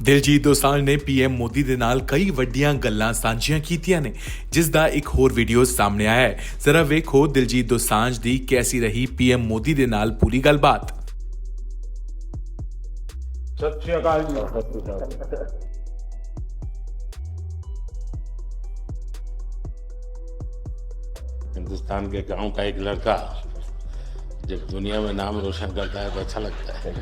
ਦਿਲਜੀਤ ਦੋਸਾਂਝ ਨੇ ਪੀਐਮ ਮੋਦੀ ਦੇ ਨਾਲ ਕਈ ਵੱਡੀਆਂ ਗੱਲਾਂ ਸਾਂਝੀਆਂ ਕੀਤੀਆਂ ਨੇ, ਜਿਸ ਦਾ ਇੱਕ ਹੋਰ ਵੀਡੀਓ ਸਾਹਮਣੇ ਆਇਆ ਹੈ। ਜ਼ਰਾ ਵੇਖੋ ਦਿਲਜੀਤ ਦੋਸਾਂਝ ਦੀ ਕੈਸੀ ਰਹੀ ਪੀਐਮ ਮੋਦੀ ਦੇ ਨਾਲ ਪੂਰੀ ਗੱਲਬਾਤ। सत श्री अकाल जी। हिंदुस्तान के गांव का एक लड़का जब दुनिया में नाम रोशन करता है तो अच्छा लगता है।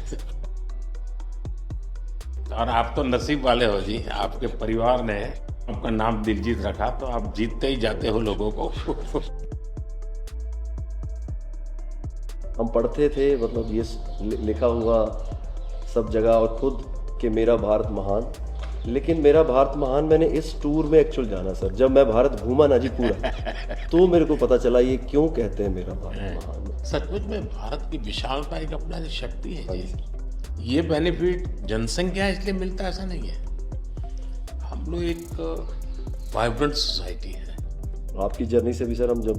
और आप तो नसीब वाले हो जी, आपके परिवार ने आपका नाम दिलजीत रखा तो आप जीतते ही जाते हो लोगों को। हम पढ़ते थे, मतलब ये लिखा हुआ सब जगह और खुद कि मेरा भारत महान, लेकिन मेरा भारत महान मैंने इस टूर में एक्चुअल जाना सर। जब मैं भारत घूमा ना जी पूरा तो मेरे को पता चला ये क्यों कहते हैं मेरा भारत महान। सचमुच में भारत की विशालता एक अपना शक्ति है जी। ये बेनिफिट जनसंख्या इसलिए मिलता है ऐसा नहीं है, हम लोग एक वाइब्रेंट सोसाइटी है। आपकी जर्नी से भी सर हम जब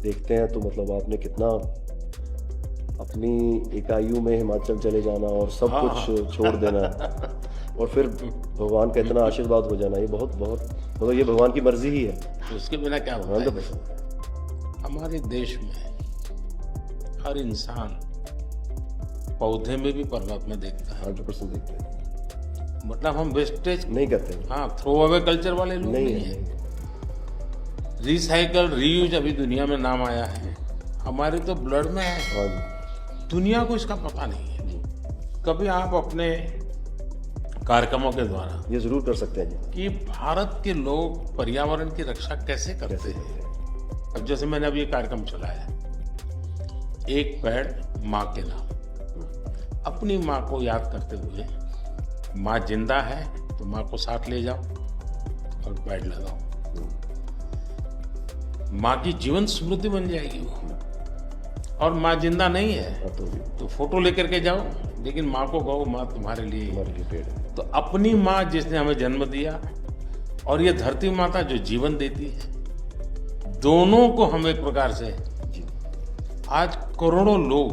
देखते हैं तो मतलब आपने कितना अपनी इकाइयों में हिमाचल चले जाना और सब कुछ छोड़ देना और फिर भगवान का इतना आशीर्वाद हो जाना, ये बहुत बहुत मतलब ये भगवान की मर्जी ही है। तो उसके बिना क्या होता है? हमारे देश में हर इंसान पौधे में भी परमात्मा देखता है। 100% देखते हैं, मतलब हम वेस्टेज नहीं करते हैं। हाँ, थ्रो अवे कल्चर वाले लोग नहीं है। रिसाइकल रीयूज अभी दुनिया में नाम आया है, हमारे तो ब्लड में है। हाँ जी। दुनिया को इसका पता नहीं है। कभी आप अपने कार्यक्रमों के द्वारा ये जरूर कर सकते हैं जी कि भारत के लोग पर्यावरण की रक्षा कैसे करते हैं। अब जैसे मैंने अभी ये कार्यक्रम चलाया, एक पेड़ माँ के नाम, अपनी माँ को याद करते हुए, माँ जिंदा है तो माँ को साथ ले जाओ और पेड़ लगाओ, माँ की जीवन स्मृति बन जाएगी वो। और माँ जिंदा नहीं है तो फोटो लेकर के जाओ, लेकिन माँ को कहो माँ तुम्हारे लिए पेड़ है। तो अपनी माँ जिसने हमें जन्म दिया और ये धरती माता जो जीवन देती है, दोनों को हम एक प्रकार से आज करोड़ों लोग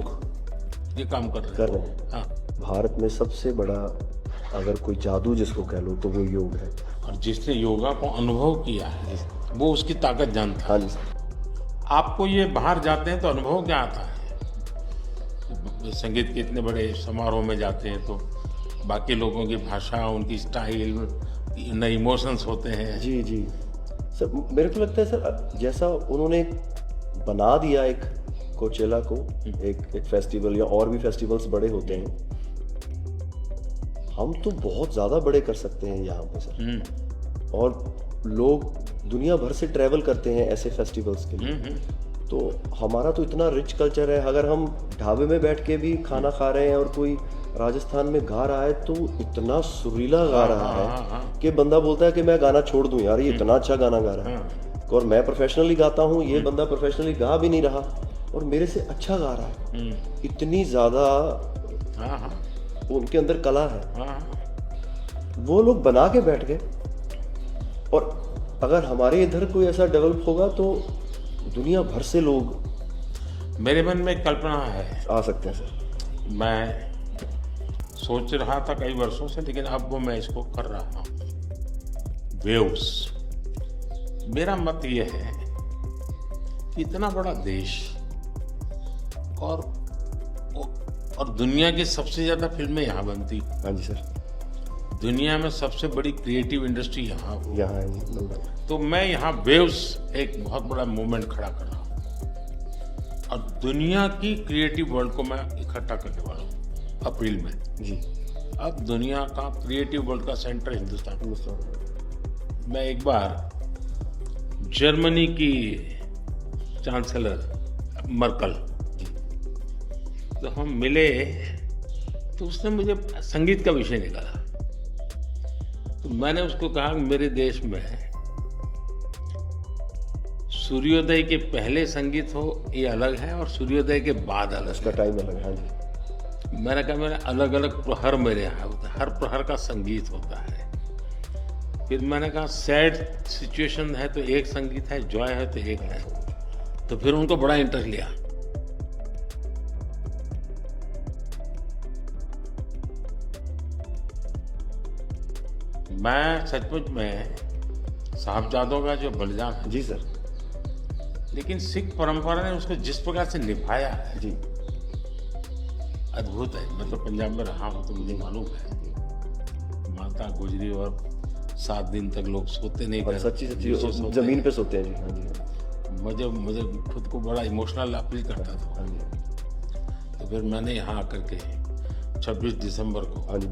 ये काम कर रहे हैं। हाँ। भारत में सबसे बड़ा अगर कोई जादू जिसको कह लो तो वो योग है, और जिसने योगा को अनुभव किया है वो उसकी ताकत जानता है। हाँ जी सर। आपको ये बाहर जाते हैं तो अनुभव क्या आता है? संगीत के इतने बड़े समारोह में जाते हैं तो बाकी लोगों की भाषा, उनकी स्टाइल, नए इमोशंस होते हैं। जी जी सर, मेरे को लगता है सर जैसा उन्होंने बना दिया एक कोचेला को एक फेस्टिवल, या और भी फेस्टिवल्स बड़े होते हैं, हम तो बहुत ज़्यादा बड़े कर सकते हैं यहाँ पे सर। और लोग दुनिया भर से ट्रैवल करते हैं ऐसे फेस्टिवल्स के लिए। तो हमारा तो इतना रिच कल्चर है, अगर हम ढाबे में बैठ के भी खाना खा रहे हैं और कोई राजस्थान में गा रहा है तो इतना सुरीला गा रहा है कि बंदा बोलता है कि मैं गाना छोड़ दूं यार, ये इतना अच्छा गाना गा रहा है। और मैं प्रोफेशनली गाता हूँ, ये बंदा प्रोफेशनली गा भी नहीं रहा और मेरे से अच्छा गा रहा है। इतनी ज़्यादा उनके अंदर कला है। वो लोग बना के बैठ गए, और अगर हमारे इधर कोई ऐसा डेवलप होगा तो दुनिया भर से लोग, मेरे मन में कल्पना है, आ सकते हैं सर। मैं सोच रहा था कई वर्षों से, लेकिन अब वो मैं इसको कर रहा हूँ। वेव्स, मेरा मत ये है कि इतना बड़ा देश और दुनिया की सबसे ज्यादा फिल्में यहाँ बनती। हाँ जी सर। दुनिया में सबसे बड़ी क्रिएटिव इंडस्ट्री यहाँ है जी। तो मैं यहाँ वेव्स एक बहुत बड़ा मूवमेंट खड़ा कर रहा हूँ और दुनिया की क्रिएटिव वर्ल्ड को मैं इकट्ठा करने वाला हूँ अप्रैल में जी। अब दुनिया का क्रिएटिव वर्ल्ड का सेंटर हिंदुस्तान। मैं एक बार जर्मनी की चांसलर मर्कल, तो हम मिले तो उसने मुझे संगीत का विषय निकाला। तो मैंने उसको कहा मेरे देश में सूर्योदय के पहले संगीत हो ये अलग है और सूर्योदय के बाद अलग, इसका टाइम अलग है। हाँ जी। मैंने कहा मेरा अलग अलग प्रहर मेरे यहाँ होता है, हर प्रहर का संगीत होता है। फिर मैंने कहा सैड सिचुएशन है तो एक संगीत है, जॉय है तो एक है। तो फिर उनको बड़ा इंटरेस्ट लिया। मैं सचमुच में साहबजादों का जो बलिदान है, जी सर। लेकिन सिख परंपरा ने उसको जिस प्रकार से निभाया है, जी अद्भुत है। मैं तो पंजाब में रहा हूँ तो मुझे मालूम है, माता गुजरी और 7 दिन तक लोग सोते नहीं, और घर सच्ची नीचे सोते जमीन हैं। पे सोते हैं जी। हाँ जी मुझे खुद को बड़ा इमोशनल अपील करता था। हाँ जी तो फिर मैंने यहाँ आकर के 26 दिसंबर को हाँ जी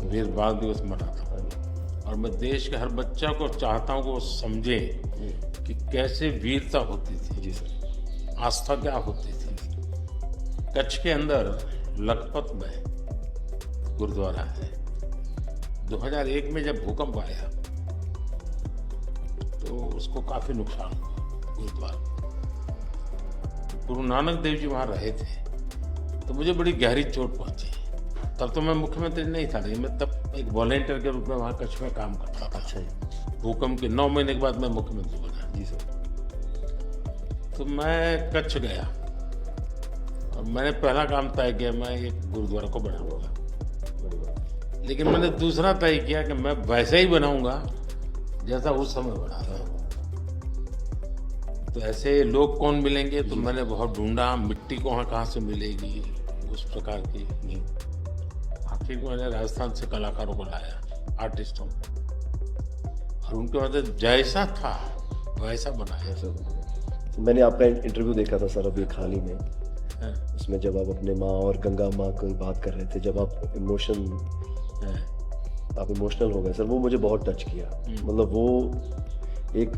वीर बाल दिवस मना था, हाँ जी और मैं देश के हर बच्चा को चाहता हूँ कि वो समझे कि कैसे वीरता होती थी, जी सर। आस्था क्या होती थी। कच्छ के अंदर लखपत में गुरुद्वारा है। 2001 में जब भूकंप आया तो उसको काफी नुकसान हुआ गुरुद्वारा। गुरु नानक देव जी वहां रहे थे तो मुझे बड़ी गहरी चोट पहुंची। तब तो मैं मुख्यमंत्री नहीं था, लेकिन मैं तब एक वॉलेंटियर के रूप में वहां कच्छ में काम करता था। अच्छा जी। भूकंप के 9 महीने के बाद मैं मुख्यमंत्री बना। जी सर। तो मैं कच्छ गया और मैंने पहला काम तय किया, मैं एक गुरुद्वारा को बनाऊंगा। बड़ी बात। लेकिन मैंने दूसरा तय किया कि मैं वैसे ही बनाऊंगा जैसा उस समय बना था। तो ऐसे लोग कौन मिलेंगे, तो मैंने बहुत ढूंढा मिट्टी कहाँ से मिलेगी, उस प्रकार की। जी आखिर मैंने राजस्थान से कलाकारों को लाया, आर्टिस्टों को, और उनके मतलब जैसा था वैसा बनाया। सर मैंने आपका इंटरव्यू देखा था सर अभी हाल ही में, हाँ, उसमें जब आप अपने माँ और गंगा माँ की बात कर रहे थे, जब आप इमोशनल हो गए सर, वो मुझे बहुत टच किया। मतलब वो एक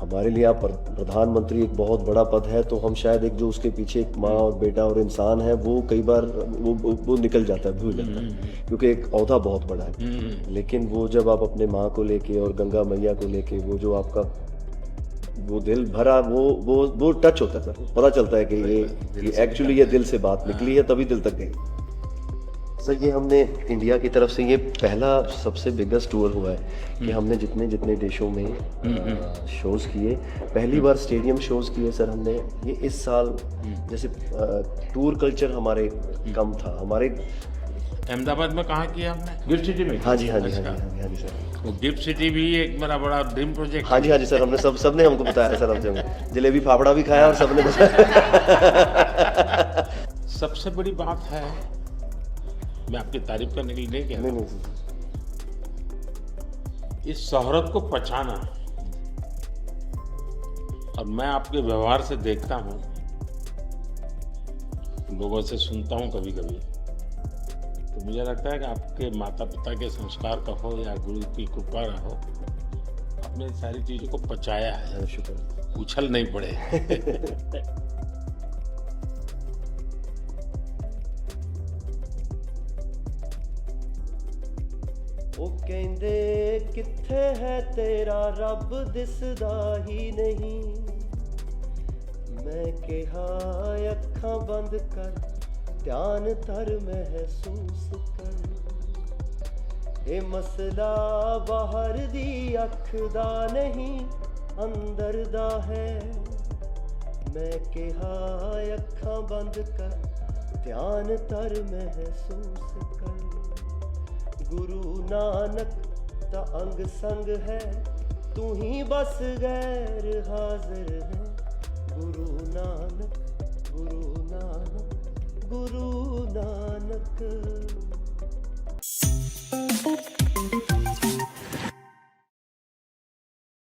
हमारे लिए आप प्रधानमंत्री एक बहुत बड़ा पद है, तो हम शायद एक जो उसके पीछे एक माँ और बेटा और इंसान है, वो कई बार वो निकल जाता है, भूल जाता है, क्योंकि एक औहदा बहुत बड़ा है। लेकिन वो जब आप अपने माँ को लेके और गंगा मैया को लेके, वो जो आपका वो दिल भरा, वो टच होता है सर। पता चलता है कि ये एक्चुअली ये दिल से बात निकली है, तभी दिल तक गई। सर ये हमने इंडिया की तरफ से ये पहला सबसे बिगेस्ट टूर हुआ है कि हमने जितने देशों में शोज किए, पहली बार स्टेडियम शोज किए सर हमने। ये इस साल जैसे टूर कल्चर हमारे कम था हमारे। अहमदाबाद में कहाँ किया आपने? गिफ्ट सिटी में? हाँ जी हाँ जी अच्छा। हाँ जी हाँ जी सर। वो गिफ्ट सिटी भी एक मेरा बड़ा ड्रीम प्रोजेक्ट। हाँ जी सर, हमने सबने हमको बताया सर, हमसे जलेबी फाफड़ा भी खाया और सबने बताया। सबसे बड़ी बात है, मैं आपकी तारीफ करने के लिए नहीं कह रहा, नहीं इस शोहरत को पहचाना। और मैं आपके व्यवहार से देखता हूँ, लोगों से सुनता हूँ कभी कभी, तो मुझे लगता है कि आपके माता पिता के संस्कार का हो या गुरु की कृपा का हो, आपने सारी चीजों को पचाया है, शुक्र। उछल नहीं पड़े। ਉਹ ਕਹਿੰਦੇ ਕਿੱਥੇ ਹੈ ਤੇਰਾ ਰੱਬ ਦਿਸਦਾ ਹੀ ਨਹੀਂ। ਮੈਂ ਕਿਹਾ ਅੱਖਾਂ ਬੰਦ ਕਰ, ਧਿਆਨ ਧਰ ਮਹਿਸੂਸ ਕਰ। ਇਹ ਮਸਲਾ ਬਾਹਰ ਦੀ ਅੱਖ ਦਾ ਨਹੀਂ, ਅੰਦਰ ਦਾ ਹੈ। ਮੈਂ ਕਿਹਾ ਅੱਖਾਂ ਬੰਦ ਕਰ, ਧਿਆਨ ਧਰ ਮਹਿਸੂਸ ਕਰ। गुरु नानक ता अंग संग है, तू ही बस गैर हाजिर है। गुरु नानक गुरु नानक गुरु नानक।